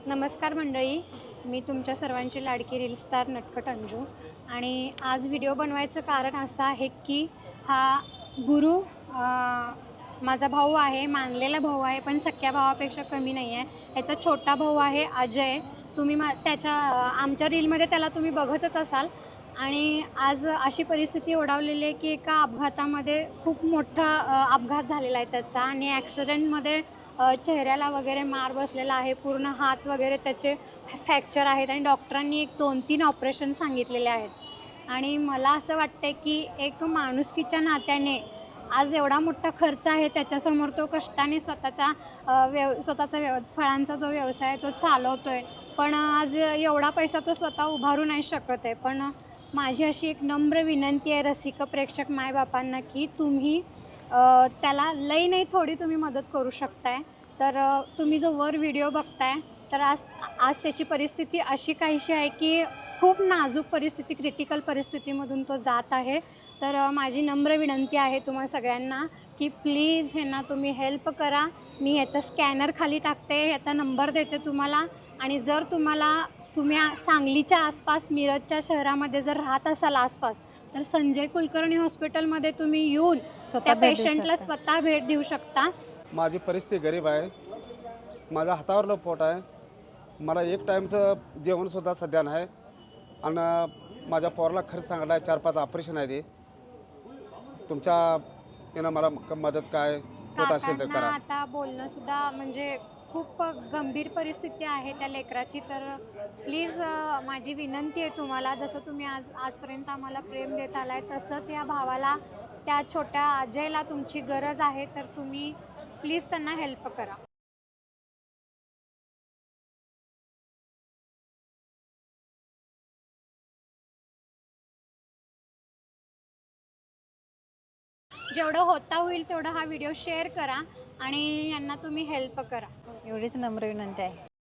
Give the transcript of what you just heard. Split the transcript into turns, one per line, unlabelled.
नमस्कार मंडळी, मी तुमच्या सर्वांची लाडकी रील स्टार नटखट अंजू. आणि आज व्हिडिओ बनवायचं कारण असं आहे की हा गुरु माझा भाऊ आहे, मानलेला भाऊ आहे, पण सख्या भावापेक्षा कमी नाही आहे. ह्याचा छोटा भाऊ आहे अजय. तुम्ही त्याच्या आमच्या रीलमध्ये त्याला तुम्ही बघतच असाल. आणि आज अशी परिस्थिती ओढावलेली आहे की एका अपघातामध्ये खूप मोठा अपघात झालेला आहे त्याचा. आणि ॲक्सिडेंटमध्ये चेहऱ्याला वगैरे मार बसलेला आहे, पूर्ण हात वगैरे त्याचे फ्रॅक्चर आहेत आणि डॉक्टरांनी एक 2-3 ऑपरेशन सांगितलेले आहेत. आणि मला असं वाटतं की एक माणुसकीच्या नात्याने आज एवढा मोठा खर्च आहे त्याच्यासमोर, तो कष्टाने स्वतःचा फळांचा जो व्यवसाय आहे तो चालवतो आहे. पण आज एवढा पैसा तो स्वतः उभारू नाही शकत आहे. पण माझी अशी एक नम्र विनंती आहे रसिक प्रेक्षक मायबापांना की तुम्ही त्याला लई नाही थोडी तुम्ही मदत करू शकताय. तर तुम्ही जो वर व्हिडिओ बघताय, तर आज त्याची परिस्थिती अशी काहीशी आहे की खूप नाजूक परिस्थिती, क्रिटिकल परिस्थितीमधून तो जात आहे. तर माझी नम्र विनंती आहे तुम्हा सगळ्यांना की प्लीज ह्यांना तुम्ही हेल्प करा. मी ह्याचा स्कॅनर खाली टाकते, ह्याचा नंबर देते तुम्हाला. आणि जर तुम्ही सांगलीच्या आसपास, मिरजच्या शहरामध्ये जर राहत असाल आसपास, तर संजय कुलकर्णी हॉस्पिटलमध्ये तुम्ही येऊन त्या पेशंटला स्वतः भेट देऊ शकता.
माझी परिस्थिती गरीब आहे. माझ्या हातावरलं पोट आहे. मला एक टाईमचं जेवणसुद्धा सध्या नाही. आणि माझ्या पोराला खर्च सांगितला आहे, 4-5 ऑपरेशन आहे. ते तुमच्या यानं मला मदत काय होत असेल तर करा.
आता बोलणं सुद्धा म्हणजे खूप गंभीर परिस्थिती आहे त्या लेकराची. तर प्लीज माझी विनंती आहे तुम्हाला, जसं तुम्ही आजपर्यंत आम्हाला प्रेम देत आलाय, तसंच या भावाला, त्या छोट्या अजयला तुमची गरज आहे. तर तुम्ही प्लीज त्यांना हेल्प करा. जेवढं होता होईल तेवढं हा व्हिडिओ शेअर करा आणि यांना तुम्ही हेल्प करा.
एवढीच नम्र विनंती आहे.